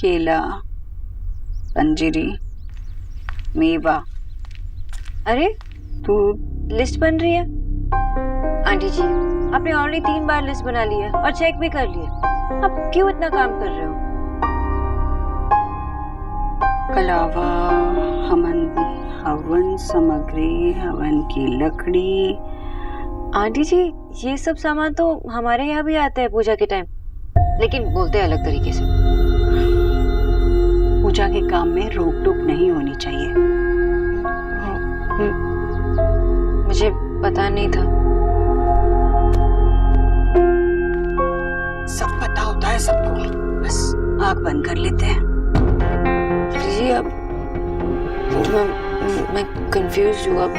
केला, पंजीरी, मेवा। अरे तू लिस्ट बन रही है आंटी जी। आपने ऑलरेडी 3 बार लिस्ट बना ली है और चेक भी कर लिया। आप क्यों इतना काम कर रहे हो? कलावा, हवन सामग्री, हवन की लकड़ी। आंटी जी ये सब सामान तो हमारे यहाँ भी आता है पूजा के टाइम, लेकिन बोलते हैं अलग तरीके से। पूजा के काम में रोक टोक नहीं होनी चाहिए। मुझे पता नहीं था। सब पता होता है सबको, बस आंख बंद कर लेते हैं। जी अब मैं कंफ्यूज हूँ। अब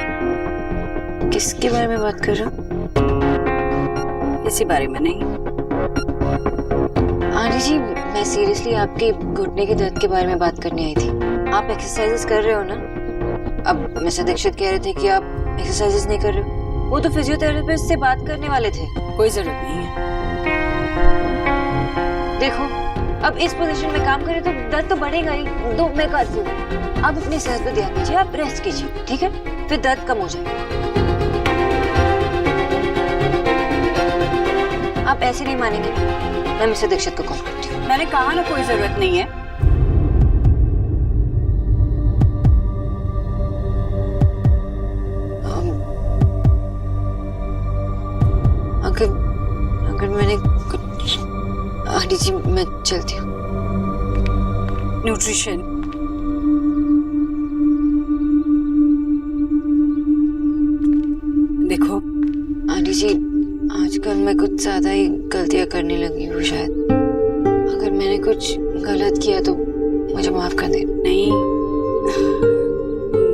किसके बारे में बात कर रहे हो? इसी बारे में नहीं। आंटी जी मैं सीरियसली आपके घुटने के दर्द के बारे में बात करने आई थी। आप एक्सरसाइजेस कर रहे हो ना? अब मिस्टर दीक्षित कह रहे थे कि आप एक्सरसाइजेस नहीं कर रहे हो। वो तो फिजियोथेरेपिस्ट से बात करने वाले थे। कोई जरूरत नहीं है। देखो अब इस पोजीशन में काम करें तो दर्द तो बढ़ेगा ही। तो मैं कहती हूँ आप अपनी सेहत पर ध्यान दीजिए, आप रेस्ट कीजिए, ठीक है? फिर दर्द कम हो जाएगा। आप ऐसे नहीं मानेंगे, मैं मिस्टर दीक्षित को कॉल करती हूँ। मैंने कहा ना कोई जरूरत नहीं है। अगर मैंने कुछ आंटी जी मैं चलती हूँ। न्यूट्रिशन देखो आंटी जी आजकल मैं कुछ ज्यादा ही गलतियां करने लगी हूँ शायद। अगर मैंने कुछ गलत किया तो मुझे माफ कर दे। नहीं,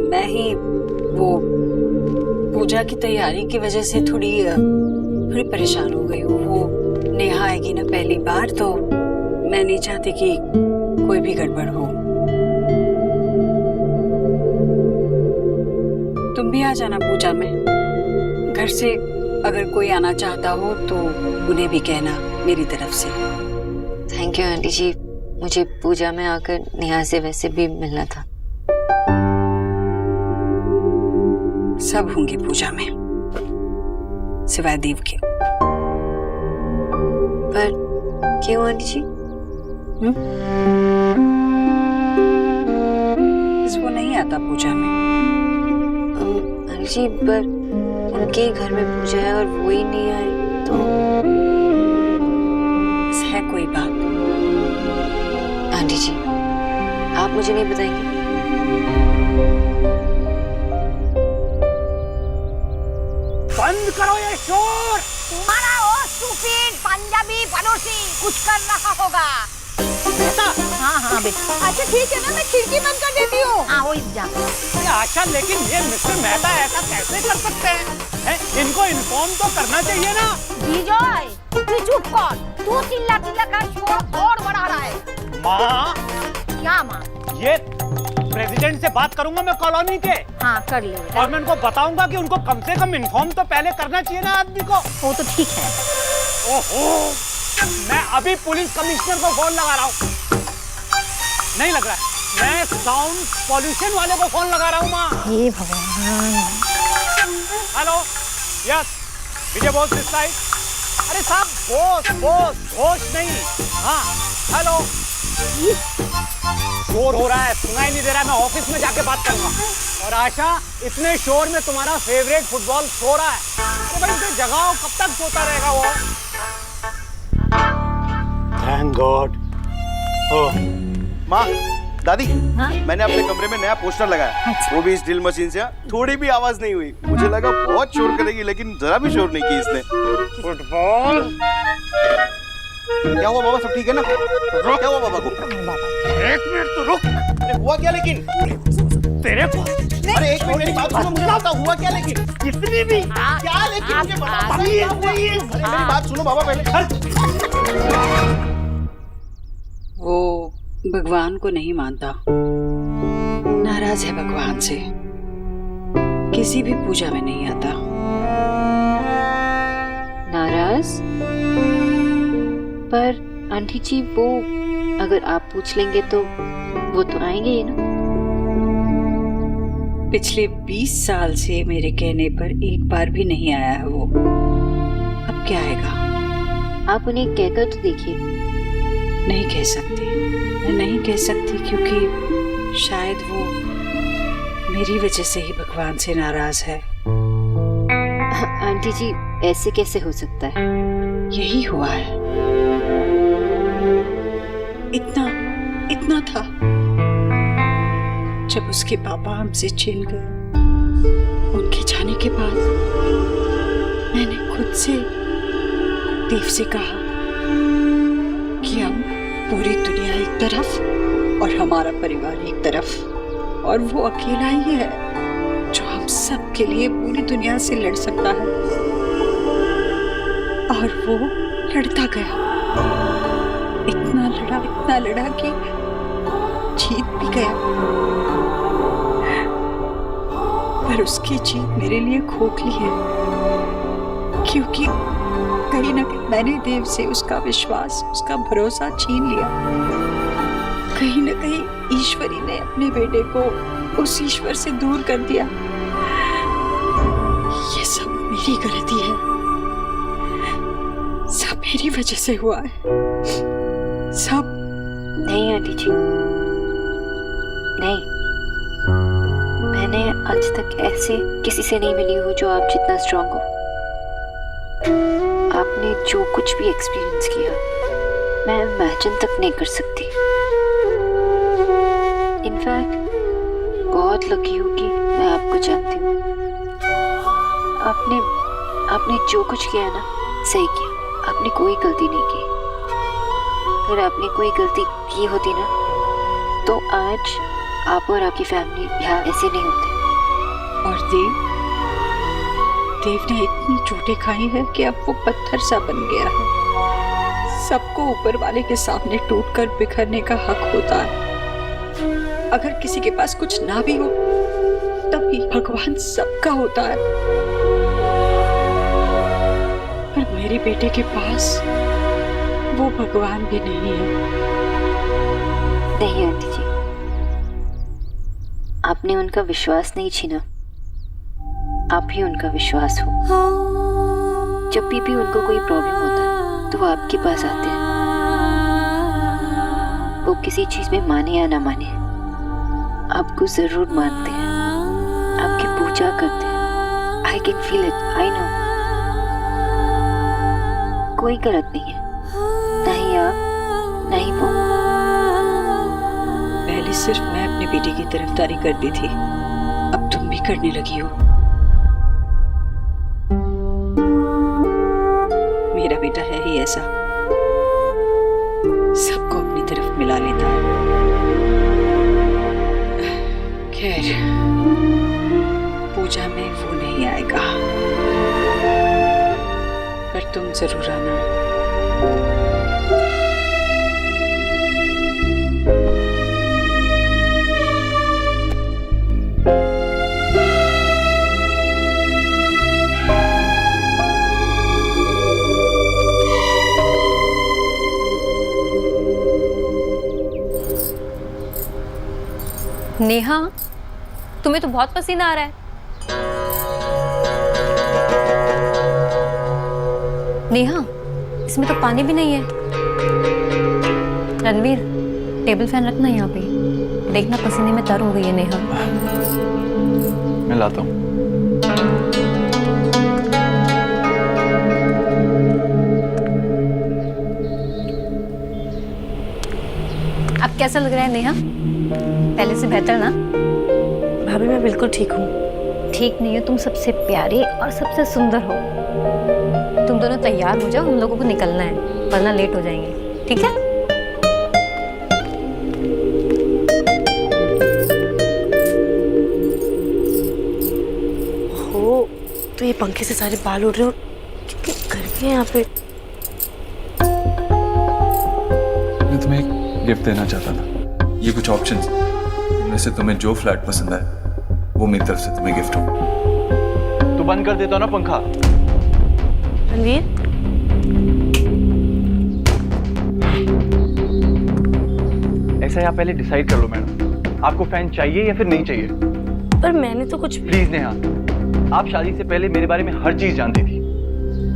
मैं ही वो पूजा की तैयारी की वजह से थोड़ी परेशान हो गई हूँ। वो नेहा आएगी ना पहली बार, तो मैं नहीं चाहती कि कोई भी गड़बड़ हो। तुम भी आ जाना पूजा में। घर से अगर कोई आना चाहता हो तो उन्हें भी कहना मेरी तरफ से। थैंक यू आंटी जी, मुझे पूजा में आकर नेहा से वैसे भी मिलना था। सब होंगे पूजा में सिवाय देव के। पर क्यों आंटी जी? इसको नहीं आता पूजा में। आंटी जी पर उनके ही घर में पूजा है और वो ही नहीं आए तो है कोई बात? आंटी जी आप मुझे नहीं बताएंगे? बंद करो ये शोर। तुम्हारा वो स्टूपिड पंजाबी पड़ोसी कुछ कर रहा होगा। बेटा। हाँ हाँ बेटा। अच्छा ठीक है ना, मैं खिड़की बंद कर देती हूँ। हाँ वो जा। आशा लेकिन ये मिस्टर मेहता ऐसा कैसे कर सकते हैं? इनको इन्फॉर्म तो करना चाहिए ना। विजय तू चुप कर, तू चिल्ला चिल्ला कर शोर और बढ़ा रहा है। माँ। क्या माँ? ये प्रेसिडेंट से बात करूंगा मैं कॉलोनी के। हाँ कर ले। और मैं उनको बताऊंगा कि उनको कम से कम इन्फॉर्म तो पहले करना चाहिए ना आदमी को। वो तो ठीक है। ओहो, मैं अभी पुलिस कमिश्नर को फोन लगा रहा हूँ। नहीं लग रहा है, मैं साउंड पॉल्यूशन वाले को फोन लगा रहा हूँ माँ। हे भगवान। Hello, yes, Vijay Bose this side. अरे साहब बोस होश नहीं। हाँ हेलो, शोर हो रहा है, सुनाई नहीं दे रहा है, मैं ऑफिस में जाके बात करूंगा। और आशा इतने शोर में तुम्हारा फेवरेट फुटबॉल सो रहा है। अरे भाई इसे जगाओ, कब तक सोता रहेगा वो? Thank God. माँ, दादी, हाँ? मैंने अपने कमरे में नया पोस्टर लगाया। अच्छा। वो भी इस ड्रिल मशीन से। थोड़ी भी आवाज नहीं हुई। मुझे लगा बहुत शोर करेगी, लेकिन जरा भी शोर नहीं की इसने। फुटबॉल। क्या हुआ बाबा, सब ठीक है ना? क्या हुआ बाबा को? एक मिनट तो रुक। अरे हुआ क्या लेकिन? तेरे को अरे एक मिनट मेरी बात सुनो, मुझे पता हुआ क्या लेकिन? कितनी भी क्या लेकिन मुझे बता। मेरी बात सुनो बाबा पहले। वो भगवान को नहीं मानता, नाराज है भगवान से, किसी भी पूजा में नहीं आता। नाराज? पर आंटी जी वो अगर आप पूछ लेंगे तो वो तो आएंगे ही ना। पिछले 20 साल से मेरे कहने पर एक बार भी नहीं आया है वो। अब क्या आएगा? आप उन्हें कहकर तो देखिए। नहीं कह सकती, मैं नहीं कह सकती, क्योंकि शायद वो मेरी वजह से ही भगवान से नाराज है। आंटी जी, ऐसे कैसे हो सकता है? यही हुआ है। इतना था जब उसके पापा हमसे छिन गए। उनके जाने के बाद मैंने खुद से देव से कहा कि अब पूरी दुनिया एक तरफ और हमारा परिवार एक तरफ, और वो अकेला ही है जो हम सब के लिए पूरी दुनिया से लड़ सकता है। और वो लड़ता गया, इतना लड़ा कि जीत भी गया। पर उसकी जीत मेरे लिए खोखली है, क्योंकि कहीं ना कहीं मैंने देव से उसका विश्वास, उसका भरोसा छीन लिया। कहीं ना कहीं ईश्वरी ने अपने बेटे को उस ईश्वर से दूर कर दिया। ये सब मेरी गलती है, सब मेरी वजह से हुआ है, सब। नहीं आंटी जी, नहीं। मैंने आज तक ऐसे किसी से नहीं मिली हूँ जो आप जितना स्ट्रांग हो। आपने जो कुछ भी एक्सपीरियंस किया, मैं इमेजिन तक नहीं कर सकती। इनफैक्ट बहुत लकी हूँ कि मैं आपको जानती हूँ। आपने जो कुछ किया ना, सही किया। आपने कोई गलती नहीं की। अगर आपने कोई गलती की होती ना, तो आज आप और आपकी फैमिली यहाँ ऐसे नहीं होते। और देव ने इतनी चोटें खाई है कि अब वो पत्थर सा बन गया है। सबको ऊपर वाले के सामने टूटकर बिखरने का हक होता है। अगर किसी के पास कुछ ना भी हो, तब भी भगवान सबका होता है। पर मेरे बेटे के पास वो भगवान भी नहीं है। नहीं आंटी जी, आपने उनका विश्वास नहीं छीना, आप ही उनका विश्वास हो। जब भी उनको कोई प्रॉब्लम होता है तो वो आपके पास आते हैं। वो किसी चीज में माने या ना माने, आपको जरूर मानते हैं, आपकी पूजा करते हैं। I can feel it, I know. कोई गलत नहीं है, ना ही आप, ना ही वो। पहले सिर्फ मैं अपने बेटे की तरफदारी करती थी, अब तुम भी करने लगी हो। मेरा बेटा है ही ऐसा, सबको अपनी तरफ मिला लेता है। खैर, पूजा में वो नहीं आएगा, पर तुम जरूर आना। नेहा, तुम्हें तो बहुत पसीना आ रहा है। नेहा, इसमें तो पानी भी नहीं है। रणवीर, टेबल फैन रखना यहाँ पे। देखना पसीने में तर हो गई है नेहा। मैं लाता हूँ। अब कैसा लग रहा है नेहा? पहले से बेहतर ना? भाभी मैं बिल्कुल ठीक हूँ। ठीक नहीं हो, तुम सबसे प्यारी और सबसे सुंदर हो। तुम दोनों तैयार हो जाओ, हम लोगों को निकलना है, वरना लेट हो जाएंगे। ठीक है? हो तो ये पंखे से सारे बाल उड़ रहे हो, कितनी गर्मी है यहाँ पे। मैं तुम्हें एक गिफ्ट देना चाहता था। ये कुछ ऑप्शंस, इनमें से तुम्हें जो फ्लैट पसंद है वो मेरी तरफ से तुम्हें गिफ्ट हो। तो बंद कर देता हूं ना पंखा। रणवीर, ऐसा है, आप पहले डिसाइड कर लो मैडम, आपको फैन चाहिए या फिर नहीं चाहिए। पर मैंने तो कुछ प्लीज नेहा, आप शादी से पहले मेरे बारे में हर चीज जानती थी,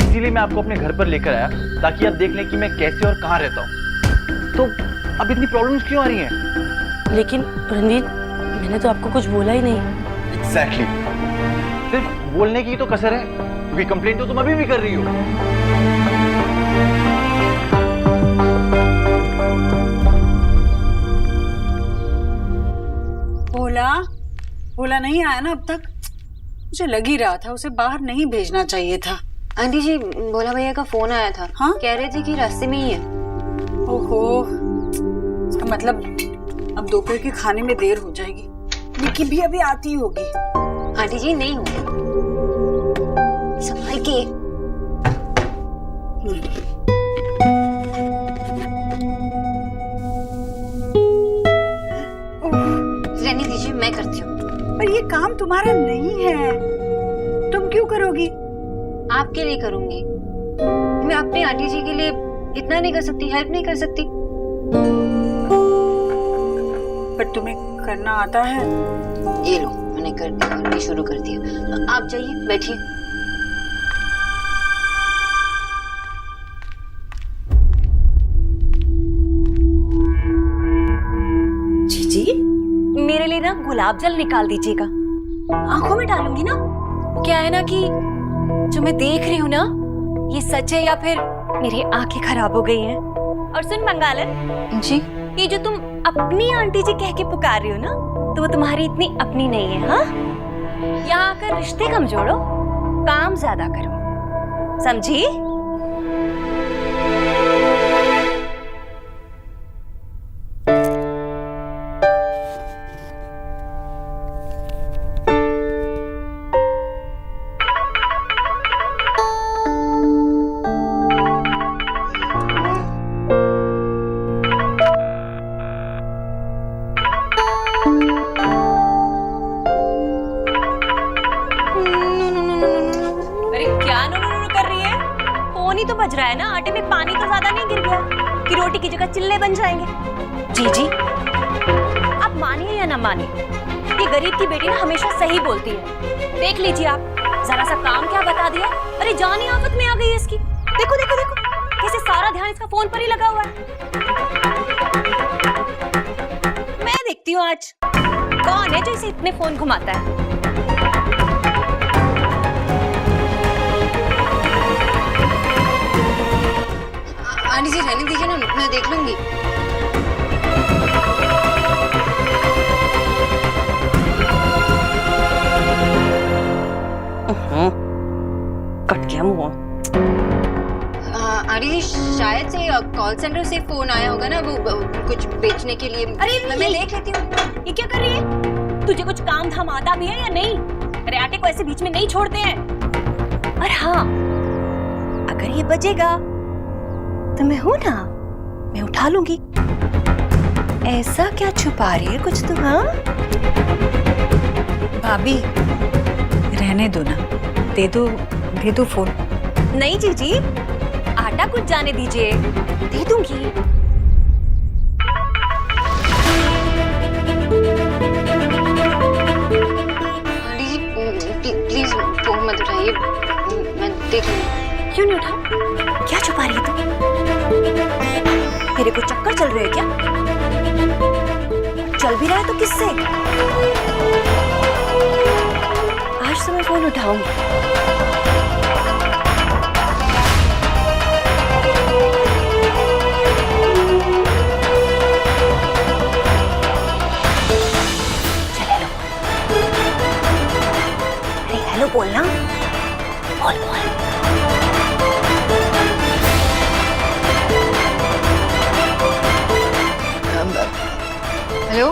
इसीलिए मैं आपको अपने घर पर लेकर आया ताकि आप देख लें कि मैं कैसे और कहाँ रहता हूँ। तो अब इतनी प्रॉब्लम्स क्यों आ रही हैं? लेकिन रणवीर, मैंने तो आपको कुछ बोला ही नहीं। एग्जैक्टली, सिर्फ बोलने की तो कसर है, क्योंकि कंप्लेंट तो तुम अभी भी कर रही हो। भोला नहीं आया ना अब तक? मुझे लग ही रहा था उसे बाहर नहीं भेजना चाहिए था। आंटी जी, भोला भैया का फोन आया था। हाँ? कह रहे थे कि रास्ते में ही है। ओहो, इसका मतलब अब दोपहर के खाने में देर हो जाएगी। निकी भी अभी आती होगी। आंटी जी नहीं होगा, संभाल के। रहने दीजिए, मैं करती हूँ। पर ये काम तुम्हारा नहीं है, तुम क्यों करोगी? आपके लिए करूंगी। मैं अपनी आंटी जी के लिए इतना नहीं कर सकती, हेल्प नहीं कर सकती। पर तुम्हें करना आता है। ये लो, मैंने कर दिया, करनी शुरू कर दिया। आप जाइए, बैठिए। जीजी, मेरे लिए ना गुलाब जल निकाल दीजिएगा, आंखों में डालूंगी ना। क्या है ना कि जो मैं देख रही हूँ ना, ये सच है या फिर मेरी आंखें खराब हो गई हैं। और सुन मंगालन जी, ये जो तुम अपनी आंटी जी कह के पुकार रही हो ना, तो वो तुम्हारी इतनी अपनी नहीं है। हाँ, यहाँ आकर रिश्ते कम जोड़ो, काम ज्यादा करो, समझी? तो बज रहा है ना, आटे में पानी तो ज्यादा नहीं गिर गया कि रोटी की जगह चिल्ले बन जाएंगे। जीजी, आप मानिए या ना मानिए, ये गरीब की बेटी ना हमेशा सही बोलती है। देख लीजिए आप, जरा सा काम क्या बता दिया, अरे जान ही आफत में आ गई है इसकी। देखो देखो देखो, कैसे सारा ध्यान इसका फोन पर ही लगा हुआ है। मैं देखती हूँ आज कौन है जो इसे इतने फोन घुमाता है। आंटी जी रहने दीजिए ना, मैं देख लूंगी। कट गया मुंह। आंटी जी, शायद से कॉल सेंटर से फोन आया होगा ना, वो कुछ बेचने के लिए। अरे मैं देख लेती हूँ। ये क्या कर रही है? तुझे कुछ काम धाम आता भी है या नहीं? अरे आटे को ऐसे बीच में नहीं छोड़ते हैं। और हाँ, अगर ये बजेगा तो मैं हूं ना, मैं उठा लूंगी। ऐसा क्या छुपा रही है कुछ तुम? हाँ भाभी, रहने दो ना, दे दो फोन। नहीं जीजी, आटा कुछ जाने दीजिए, दे दूंगी। आंटी जी प्लीज फोन मत उठाइए, मैं देख लूंगी। क्यों नहीं उठाऊं? क्या छुपा रही है तुम? मेरे को चक्कर चल रहे हैं क्या? चल भी रहा है तो किससे? आज तो मैं फोन उठाऊंगी। हेलो बोलना, बोल बोल। हेलो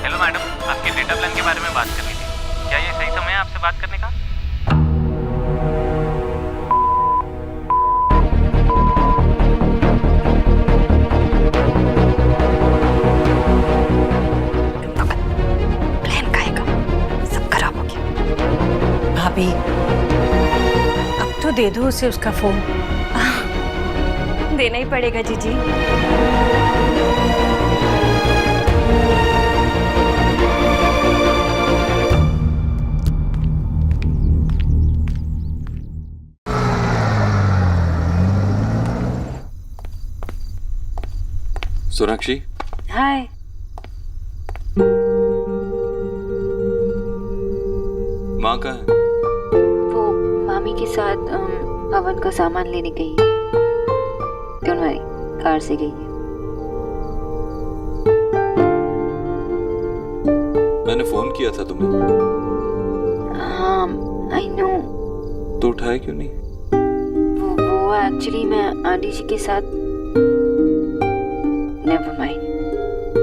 हेलो मैडम, आपके डेटा प्लान के बारे में बात करनी थी। क्या ये सही समय है आपसे बात करने का? प्लान खाएगा, सब खराब हो गया। भाभी, अब तो दे दो उसे उसका फोन। देना ही पड़ेगा जीजी। सोनाक्षी, हाय। माँ कहाँ है? वो मामी के साथ हवन का सामान लेने गई है। डोंट वरी, कार से गई है। मैंने फोन किया था तुम्हें। हाँ, आई नो। तो उठाया क्यों नहीं? वो एक्चुअली मैं आंटी जी के साथ। नेवर माइंड,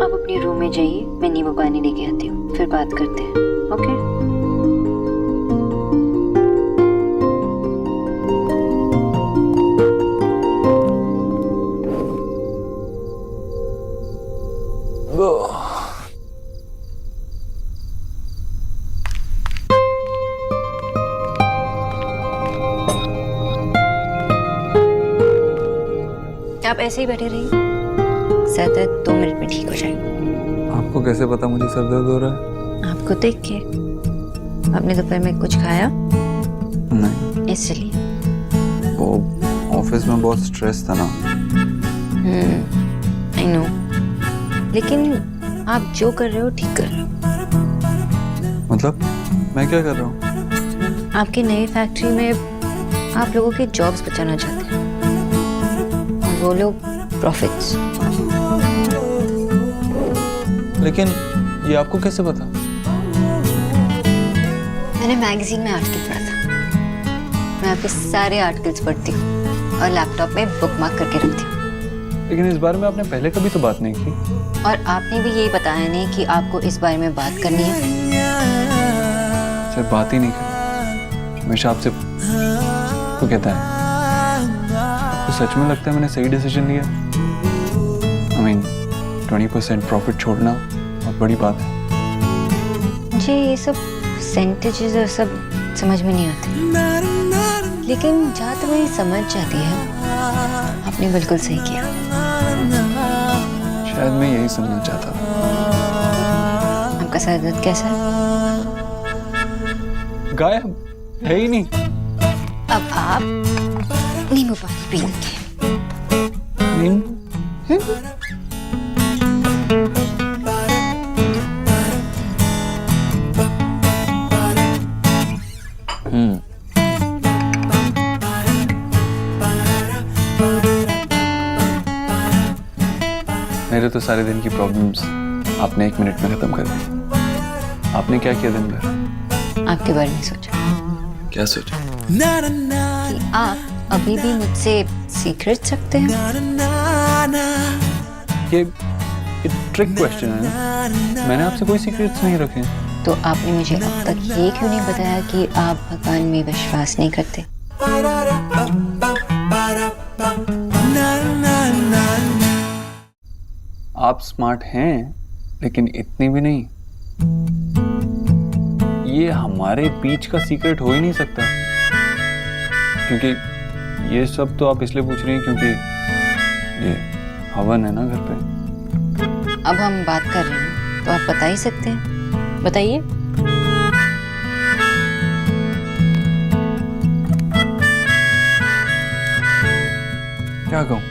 आप अपने रूम में जाइए, मैं नींबू पानी लेके आती हूँ, फिर बात करते हैं। ओके? आप ऐसे ही बैठे रहिए, सर दर्द 2 मिनट में ठीक हो जाएगा। आपको कैसे पता मुझे सर दर्द हो रहा है? आपको देख के। आपने दोपहर में कुछ खाया? नहीं। इसलिए। वो ऑफिस में बहुत स्ट्रेस था ना। आई नो, लेकिन आप जो कर रहे हो ठीक कर रहे हो। मतलब मैं क्या कर रहा हूँ? आपकी नई फैक्ट्री में आप लोगों के जॉब्स बचाना चाहते हैं, और वो लोग प्रॉफिट्स। लेकिन ये आपको कैसे पता? मैंने मैगजीन में आर्टिकल पढ़ा था। मैं आपके सारे आर्टिकल्स पढ़ती हूँ और लैपटॉप में बुकमार्क करके रखती हूँ। लेकिन इस बारे में आपने पहले कभी तो बात नहीं की। और आपने भी यही बताया नहीं कि आपको इस बारे में बात करनी है। सिर्फ बात ही नहीं की, हमेशा आपसे तो कहता है। आपको सच में लगता है मैंने सही डिसीजन लिया? I mean, 20% प्रॉफिट छोड़ना बहुत बड़ी बात है। मुझे ये सब परसेंटेजेस और सब समझ में नहीं आते, लेकिन जहाँ तक मेरी समझ जाती है, आपने बिल्कुल सही किया। शायद मैं यही सुनना चाहता था। आपका सर दर्द कैसा है? गायब है ही नहीं। अब आप नींबू पानी पिएंगे। मेरे तो सारे दिन की प्रॉब्लम्स आपने 1 मिनट में खत्म कर दी। आपने क्या किया दिन भर? आपके बारे में सोचा। क्या सोचा? कि आप अभी भी मुझसे सीक्रेट्स रखते हैं। ये ट्रिक क्वेश्चन है ना? मैंने आपसे कोई सीक्रेट्स नहीं रखे। तो आपने मुझे अब तक ये क्यों नहीं बताया कि आप भगवान में विश्वास नहीं करते? आप स्मार्ट हैं, लेकिन इतनी भी नहीं। ये हमारे बीच का सीक्रेट हो ही नहीं सकता, क्योंकि ये सब तो आप इसलिए पूछ रही हैं क्योंकि ये हवन है ना घर पे। अब हम बात कर रहे हैं तो आप बता ही सकते हैं, बताइए। क्या कहूँ?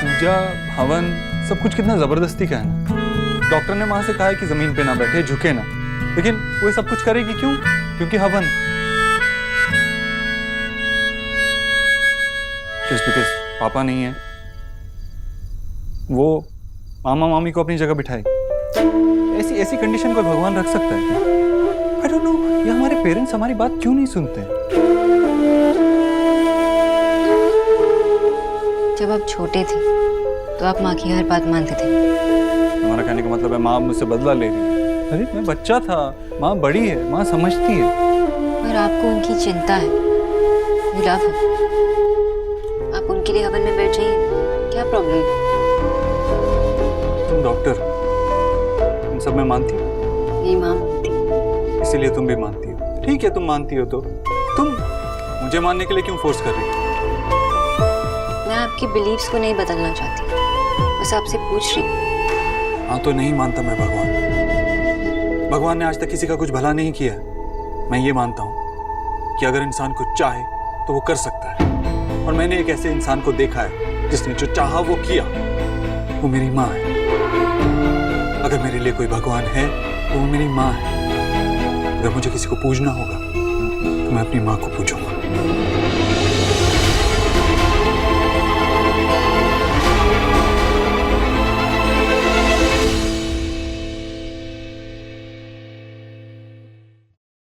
पूजा, हवन, सब कुछ कितना जबरदस्ती का है ना। डॉक्टर ने वहां से कहा है कि जमीन पे ना बैठे, झुके ना, लेकिन वो सब कुछ करेगी क्यों? क्योंकि हवन। जस्ट बिकॉज पापा नहीं है, वो मामा मामी को अपनी जगह बिठाए। ऐसी कंडीशन को भगवान रख सकता है? आई डोंट नो, ये हमारे पेरेंट्स हमारी बात क्यों नहीं सुनते? जब आप छोटे थे तो आप माँ की हर बात मानते थे। हमारा कहने का मतलब है माँ मुझसे बदला ले रही है। अरे मैं बच्चा था, माँ बड़ी है, माँ समझती है। और आपको उनकी चिंता है। You love her. आप उनके लिए हवन में बैठ जाइए, क्या प्रॉब्लम है? तुम डॉक्टर, इन सब में मानती हो? मेरी माँ मानती। इसीलिए तुम भी मानती हो। ठीक है, तुम मानती हो तो तुम मुझे मानने के लिए क्यों फोर्स कर रही हो? मैं आपकी बिलीव्स को नहीं बदलना चाहती, बस आपसे पूछ रही हूँ। हाँ, तो नहीं मानता मैं भगवान ने आज तक किसी का कुछ भला नहीं किया। मैं ये मानता हूँ कि अगर इंसान कुछ चाहे तो वो कर सकता है, और मैंने एक ऐसे इंसान को देखा है जिसने जो चाहा वो किया। वो मेरी माँ है। अगर मेरे लिए कोई भगवान है तो वो मेरी माँ है। अगर मुझे किसी को पूजना होगा तो मैं अपनी माँ को पूजूंगा।